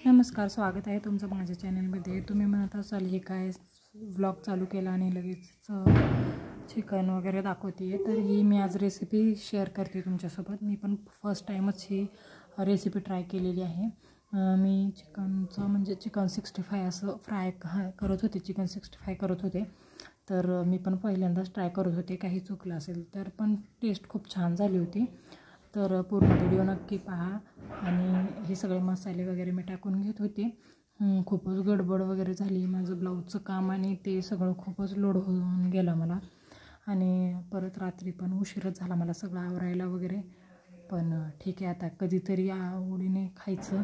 नमस्कार, स्वागत आहे तुमचं माझ्या चॅनलमध्ये। तुम्ही म्हणत असाल हे काय व्लॉग चालू केला आणि लगेच चिकन वगैरे दाखवते, तर ही मी आज रेसिपी शेअर करते तुमच्यासोबत। मी पण फर्स्ट टाईमच ही रेसिपी ट्राय केलेली आहे। मी चिकनचं म्हणजे चिकन 65 असं फ्राय करत होते, चिकन 65 करत होते। तर मी पण पहिल्यांदाच ट्राय करत होते, काही चुकलं असेल तर, पण टेस्ट खूप छान झाली होती। तर पूर्ण व्हिडिओ नक्की पहा। आणि हे सगळे मसाले वगैरे मी टाकून घेत होते। खूपच गडबड वगैरे झाली, माझं ब्लाऊजचं काम आणि ते सगळं खूपच लोड होऊन गेलं मला। आणि परत रात्री पण उशीरच झाला मला सगळं आवरायला वगैरे। पण ठीक आहे, आता कधीतरी आवडीने खायचं।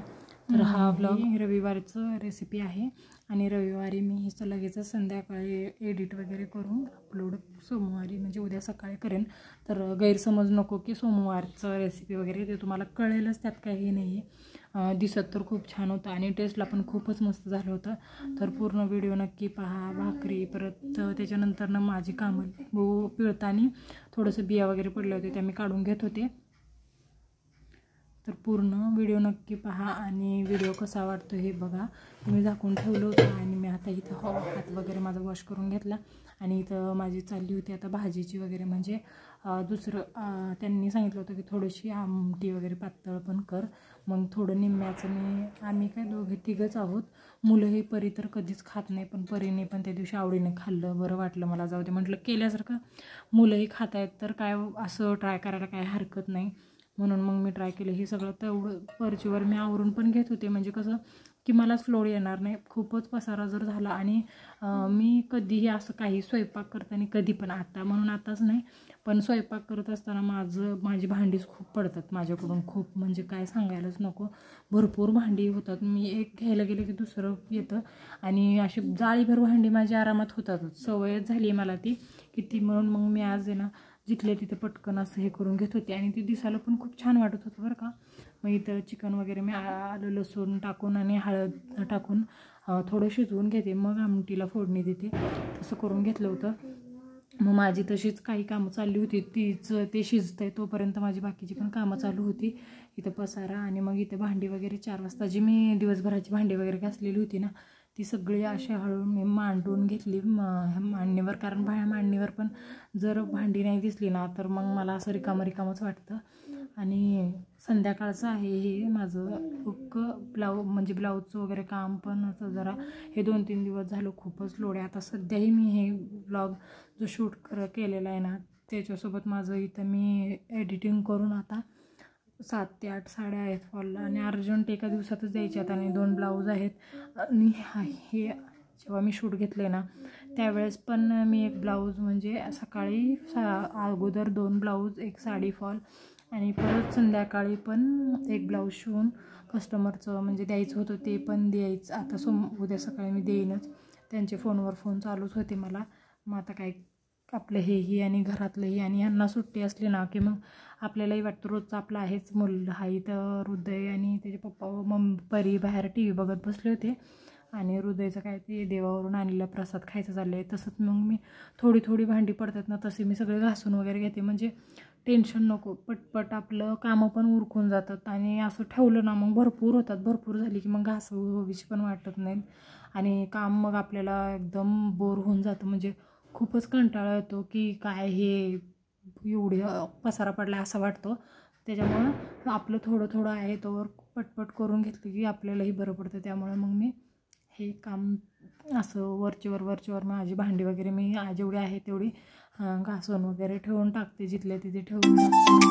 तर हा व्लॉग रविवारचं रेसिपी आहे आणि रविवारी मी हे लगेच संध्याकाळी एडिट वगैरे करून अपलोड सोमवारी म्हणजे उद्या सकाळी करेन। तर गैरसमज नको की सोमवारचं रेसिपी वगैरे, ते तुम्हाला कळेलच, त्यात काही नाही आहे। दिसत तर खूप छान होतं आणि टेस्टला पण खूपच मस्त झालं होतं। तर पूर्ण व्हिडिओ नक्की पहा। भाकरी परत त्याच्यानंतर माझी कामं पिळताना थोडंसं बिया वगैरे पडले होते, त्या मी काढून घेत होते। तर पूर्ण व्हिडिओ नक्की पहा आणि व्हिडिओ कसा वाटतो हे बघा। मी झाकून ठेवलं होतं आणि मी आता इथं हात वगैरे माझा वॉश करून घेतला आणि इथं माझी चालली होती आता भाजीची वगैरे, म्हणजे दुसरं त्यांनी सांगितलं होतं की थोडीशी आमटी वगैरे पातळ पण कर। मग थोडं निम्म्याचं आम्ही काय तिघंच आहोत। मुलं ही परी तर कधीच खात नाही, पण परीने पण त्या दिवशी आवडीने खाल्लं, बरं वाटलं मला। जाऊ दे म्हटलं, केल्यासारखं मुलंही खात आहेत तर काय असं ट्राय करायला काय हरकत नाही, म्हणून मग मी ट्राय केलं। हे सगळं तेवढं वरचीवर मी आवरून पण घेत होते, म्हणजे कसं की मला लोड येणार नाही। खूपच पसारा जर झाला आणि मी कधीही असं काही स्वयंपाक करताना कधी पण, आता म्हणून आताच नाही पण स्वयंपाक करत असताना माझी भांडीच खूप पडतात माझ्याकडून, खूप म्हणजे काय सांगायलाच नको, भरपूर भांडी होतात। मी एक घ्यायला गेले की दुसरं येतं आणि अशी जाळीभर भांडी माझी आरामात होतातच, सवयच झाली मला ती किती। म्हणून मग मी आज आहे ना जिथले तिथे पटकन असं हे करून घेत होते आणि ते दिसायला पण खूप छान वाटत होतं बरं का। मग इथं चिकन वगैरे मी आलं लसूण टाकून आणि हळद टाकून थोडं शिजवून घेते, मग आमटीला फोडणी देते, तसं करून घेतलं होतं। मग माझी तशीच काही कामं चालली होती, ते शिजतंय तोपर्यंत माझी बाकीची पण कामं चालू होती। इथं पसारा आणि मग इथं भांडी वगैरे 4 वाजता जी मी दिवसभराची भांडी वगैरे घासलेली होती ना, ती सगळी अशी हळून मी मांडून घेतली मांडणीवर, कारण मांडणीवर पण जर भांडी नाही दिसली ना तर मग मला असं रिकामंच वाटतं। आणि संध्याकाळचं आहे हे माझं म्हणजे ब्लाऊजचं वगैरे काम पण असं जरा हे 2-3 दिवस झालं खूपच लोड आहे। आता सध्याही मी हे ब्लॉग जो शूट केलेला आहे ना, त्याच्यासोबत माझं इथं मी एडिटिंग करून आता 7 ते 8 साड्या आहेत फॉलला आणि अर्जंट एका दिवसातच द्यायचे आहेत आणि 2 ब्लाऊज आहेत। आणि हे जेव्हा मी शूट घेतले ना त्यावेळेस पण मी एक ब्लाऊज म्हणजे सकाळी अगोदर 2 ब्लाऊज, एक साडी फॉल आणि परत संध्याकाळी पण एक ब्लाऊज शिवून कस्टमरचं म्हणजे द्यायचं होतं, ते पण द्यायचं आता उद्या सकाळी मी देईनच। त्यांचे फोनवर फोन चालूच होते मला। मग आता काय आपलं हेही आणि घरातलंही आणि यांना सुट्टी असली ना की मग आपल्यालाही वाटतं रोजचं आपलं आहेच। मुलं आहे तर हृदय आणि त्याचे पप्पा परी बाहेर TV बघत बसले होते आणि हृदयचं काय ते देवावरून आणलेला प्रसाद खायचं चाललं आहे। तसंच मग मी थोडी भांडी पडतात ना तसे मी सगळे घासून वगैरे घेते, म्हणजे टेन्शन नको, पटपट आपलं कामं पण उरकून जातात। आणि असं ठेवलं ना मग भरपूर होतात, भरपूर झाली की मग घासावीशी पण वाटत नाहीत आणि काम मग आपल्याला एकदम बोर होऊन जातं, म्हणजे खूपच कंटाळा येतो की काय हे एवढे पसारा पडला असं वाटतं। त्याच्यामुळं आपलं थोडं आहे तोवर पटपट करून घेतलं की आपल्यालाही बरं पडतं। त्यामुळे मग मी हे काम असं वरचीवर माझी भांडी वगैरे मी जेवढी आहे तेवढी घासून वगैरे ठेवून टाकते, जिथल्या तिथे ठेवून टाकते।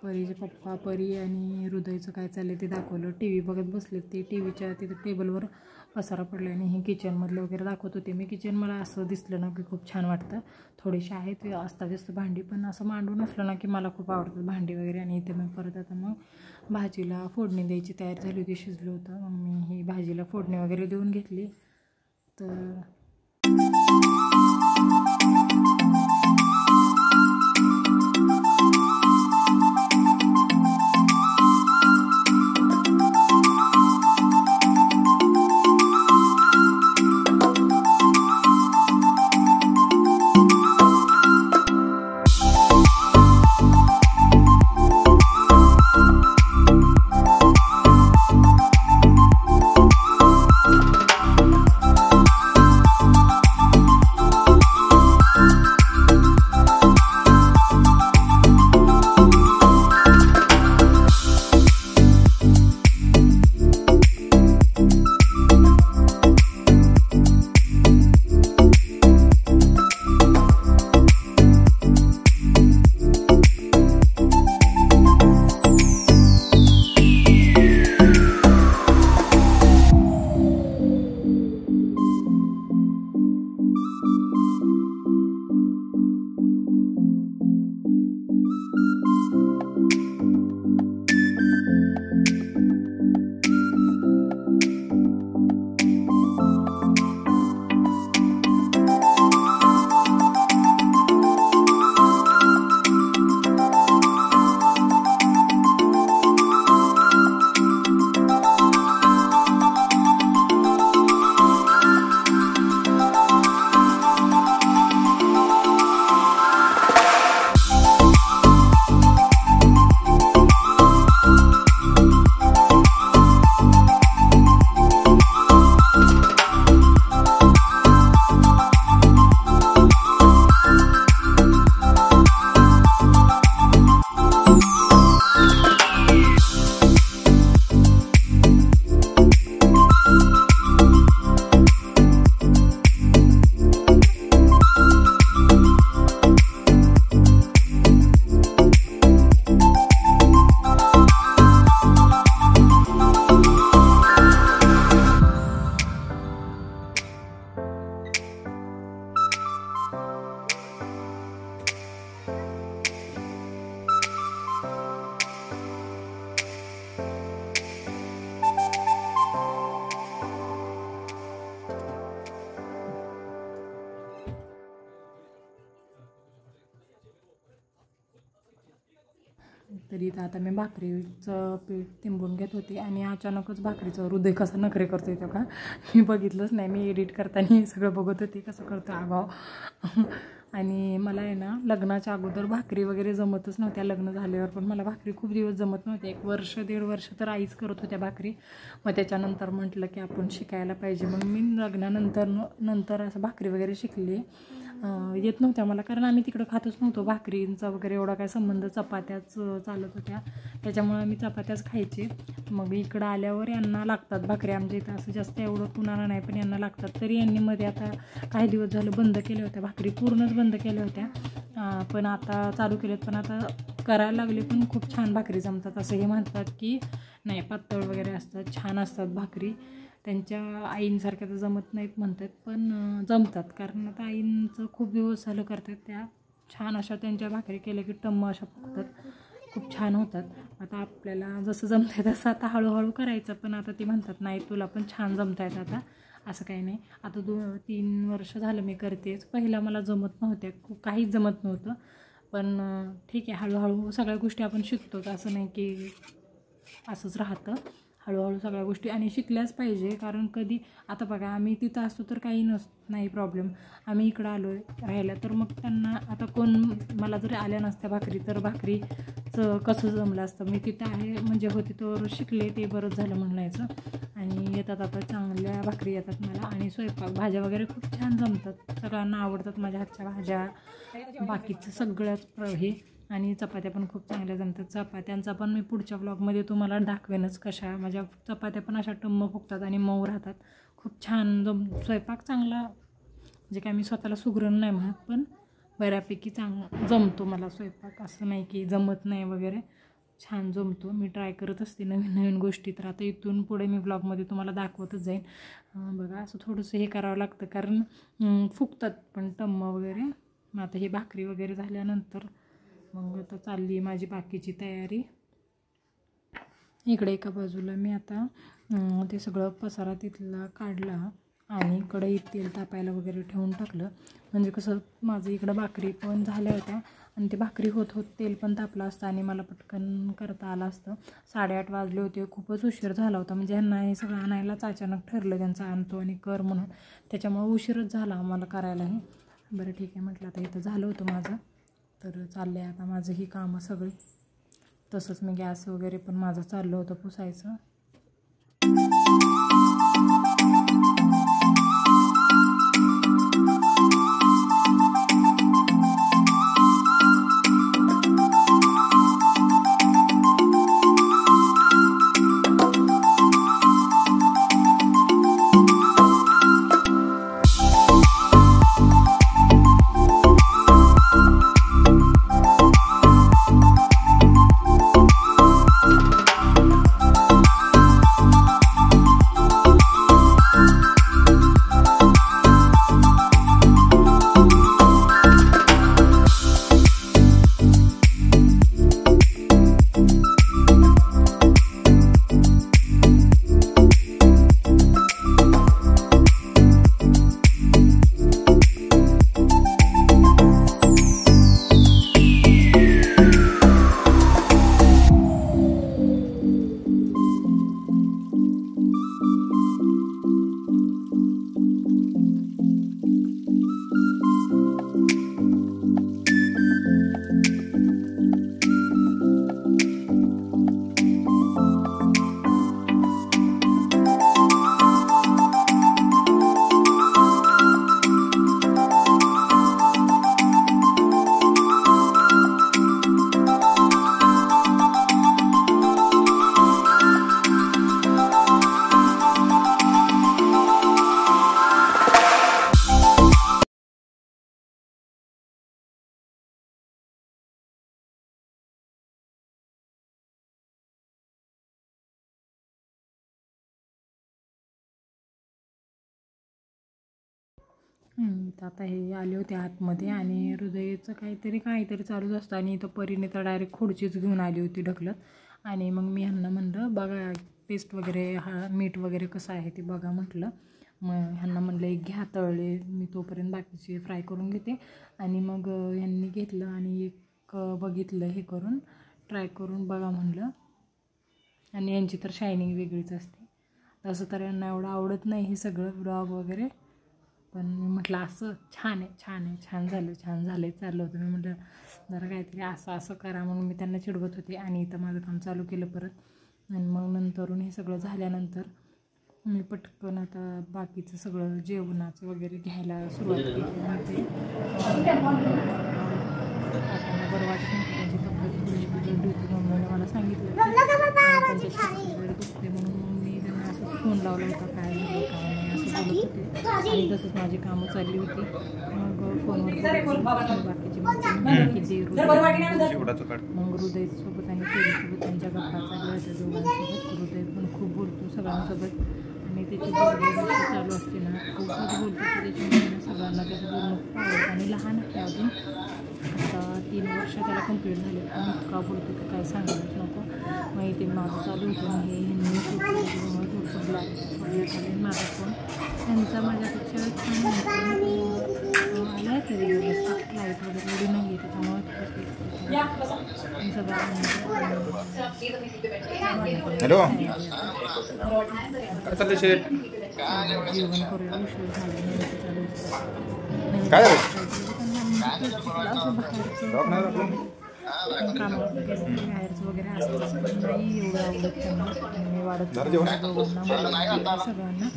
परीचे पप्पा, परी आणि हृदयचं काय चाललं ते दाखवलं. टी व्ही बघत बसले ते. टी व्हीच्या तिथं टेबलवर पसारा पडला आणि हे किचनमधलं वगैरे दाखवत होते मी. किचन मला असं दिसलं ना की खूप छान वाटतं. थोडीशी आहेत अस्ताव्यस्त भांडी, पण असं मांडून असलं ना की मला खूप आवडतात भांडी वगैरे. आणि इथे मी परत आता मग भाजीला फोडणी द्यायची तयारी झाली होती, शिजलं होतं. मग मी ही भाजीला फोडणी वगैरे देऊन घेतली. तर तरी इथं आता मी भाकरीचं पीठ तिंबून घेत होते आणि अचानकच भाकरीचं हृदय कसा नखरे करतो येतो का मी बघितलंच नाही. मी एडिट करताना सगळं बघत होते कसं करतो आगाव. आणि मला आहे ना लग्नाच्या अगोदर भाकरी वगैरे जमतच नव्हत्या. लग्न झाल्यावर पण मला भाकरी खूप दिवस जमत नव्हत्या. 1 वर्ष 1.5 वर्ष तर आईच करत होत्या भाकरी. मग त्याच्यानंतर म्हटलं की आपण शिकायला पाहिजे. मग मी लग्नानंतर असं भाकरी वगैरे शिकली. येत नव्हत्या मला, कारण आम्ही तिकडं खातच नव्हतो. भाकरींचा वगैरे एवढा काय संबंध, चपात्याच चालत होत्या, त्याच्यामुळे आम्ही चपात्याच खायचे. मग इकडं आल्यावर यांना लागतात भाकरी. आमच्या इथं असं जास्त एवढं कुणाला नाही, पण यांना लागतात. तरी यांनी मध्ये आता काही दिवस झालं बंद केल्या होत्या भाकरी, पूर्णच बंद केल्या होत्या. पण आता चालू केल्यात. पण आता करायला लागले पण खूप छान भाकरी जमतात. असं हे म्हणतात की नाही पातळ वगैरे असतात, छान असतात भाकरी. त्यांच्या आईंसारख्या तर जमत नाहीत म्हणतात, पण जमतात. कारण आता आईंचं खूप दिवस झालं करतात त्या. छान अशा त्यांच्या भाकरी केल्या की टम्म अशा फुगतात, खूप छान होतात. आता आपल्याला जसं जमत आहे तसं आता हळूहळू करायचं. पण आता ती म्हणतात नाही तुला पण छान जमत आहेत आता, असं काही नाही. आता 2-3 वर्ष झालं मी करतेच. पहिला मला जमत नव्हत्या, काहीच जमत नव्हतं. पण ठीक आहे, हळूहळू सगळ्या गोष्टी आपण शिकतो. असं नाही की असंच राहतं. हळूहळू सगळ्या गोष्टी आणि शिकल्याच पाहिजे. कारण कधी आता बघा आम्ही तिथं असतो तर काही नाही प्रॉब्लेम. आम्ही इकडं आलो आहे राहायला, तर मग त्यांना आता कोण मला जरी आल्या नसत्या भाकरी तर भाकरीचं कसं जमलं असतं. मी तिथं आहे म्हणजे होते तर शिकले, ते बरंच झालं म्हणायचं. आणि येतात आता चांगल्या भाकरी येतात मला. आणि स्वयंपाक भाज्या वगैरे खूप छान जमतात, सगळ्यांना आवडतात माझ्या हातच्या भाज्या. बाकीचं सगळ्याच हे आणि चपात्या पण खूप चांगल्या जमतात. चपात्यांचा पण मी पुढच्या ब्लॉगमध्ये तुम्हाला दाखवेनच कशा. माझ्या चपात्या पण अशा टम्म फुगतात आणि मऊ राहतात. खूप छान स्वयंपाक चांगला, म्हणजे काय मी स्वतःला सुगरण नाही म्हणत, पण बऱ्यापैकी जमतो मला स्वयंपाक. असं नाही की जमत नाही वगैरे, छान जमतो. मी ट्राय करत असते नवीन नवीन गोष्टी, तर आता इथून पुढे मी ब्लॉगमध्ये तुम्हाला दाखवतच जाईन. बघा असं थोडंसं हे करावं लागतं कारण फुगतात पण टम्म वगैरे. मग आता ही भाकरी वगैरे झाल्यानंतर मग आता चालली आहे माझी बाकीची तयारी. इकडे एका बाजूला मी आता ते सगळं पसारा तिथला काढला आणि कढईत तेल तापायला वगैरे ठेवून टाकलं. म्हणजे कसं माझं इकडं भाकरी पण झाल्या होत्या आणि ते भाकरी होत होत तेल पण तापलं असतं आणि मला पटकन करता आलं असतं. 8:30 वाजले होते. खूपच उशीर झाला होता. म्हणजे ह्यांना हे सगळं आणायलाच अचानक ठरलं त्यांचं आणतो आणि कर म्हणून, त्याच्यामुळे उशीरच झाला आम्हाला करायलाही. बरं ठीक आहे म्हटलं, आता इथं झालं होतं माझं, तर चाललं आहे आता माझं ही कामं सगळी. तसंच मी गॅस वगैरे पण माझं चाललं होतं पुसायचं. तर आता हे आले होते आतमध्ये आणि हृदयाचं काहीतरी चालूच असतं आणि इथं परीने तर डायरेक्ट खुर्चीच घेऊन आली होती ढकलत. आणि मग मी ह्यांना म्हणलं बघा टेस्ट वगैरे मीठ वगैरे कसं आहे ते बघा म्हटलं. मग ह्यांना म्हणलं एक घ्या तळले, मी तोपर्यंत बाकीचे फ्राय करून घेते. आणि मग ह्यांनी घेतलं आणि एक बघितलं हे करून ट्राय करून बघा म्हणलं. आणि यांची तर शायनिंग वेगळीच असते. तसं तर यांना एवढं आवडत नाही हे सगळं ब्लॉग वगैरे, पण मी म्हटलं असं छान झालं चाललं होतं. मी म्हटलं जरा काहीतरी असं करा म्हणून मी त्यांना चिडवत होते. आणि इथं माझं काम चालू केलं परत. आणि मग नंतरून हे सगळं झाल्यानंतर मी पटकन आता बाकीचं सगळं जेवणाचं वगैरे घ्यायला सुरुवात केली. म्हणजे काकांना बरं वाटत नव्हतं, त्यांची तब्येत थोडीशी बिघडली होती. मम्मीने मला सांगितलं त्यांच्या छाती वगैरे दुखते म्हणून मग मी त्यांना असं फोन लावला होता काय झालं काय नाही असं बोलत होते. आणि तसंच माझी कामं चालली होती. मग फोनवर बाकीची किती मग हृदयसोबत आणि तेरीसोबत त्यांच्या गप्पा चालल्या होत्या दोघांसोबत. हृदय पण खूप बोलतो सगळ्यांसोबत आणि त्याची गोष्ट चालू असते ना, खूपच बोलतो. त्याच्यामुळे सगळ्यांना त्याचं बोलणं खूप आवडतं. आणि लहान आहे अजून, आता 3 वर्ष त्याला कंप्लीट झाले. पण इतका बोलतो की काय सांगायलाच नको. मग इथे माझं चालू होतं हे ह्यांनी थोडंसं ब्लॉग झाले माझा फोन. त्यांचा माझ्यापेक्षा छान आला आहे तरी व्यवस्थित. लाईट वगैरे एवढी नाही आहे त्याच्यामुळे सगळं जेवण करूया उशीर झाले कामावर बाहेरचं वगैरे असतं पण नाही एवढं आवडत त्यांना. मी वाढत दोघांना सगळ्यांना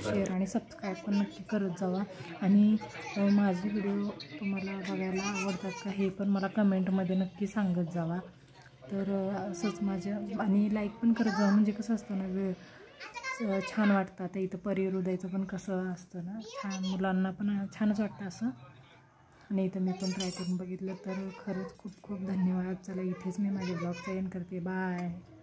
शेअर आणि सबस्क्राईब पण नक्की करत जावा. आणि माझे व्हिडिओ तुम्हाला बघायला आवडतात का हे पण मला कमेंटमध्ये नक्की सांगत जावा. तर असंच माझ्या आणि लाईक पण करत जावा. म्हणजे कसं असतं ना, छान वाटतं. आता इथं परी हृदयचं पण कसं असतं ना, छान मुलांना पण छानच वाटतं असं. आणि इथं मी पण ट्राय करून बघितलं. तर खरंच खूप खूप धन्यवाद. चला इथेच मी माझे ब्लॉगचा एंड करते. बाय.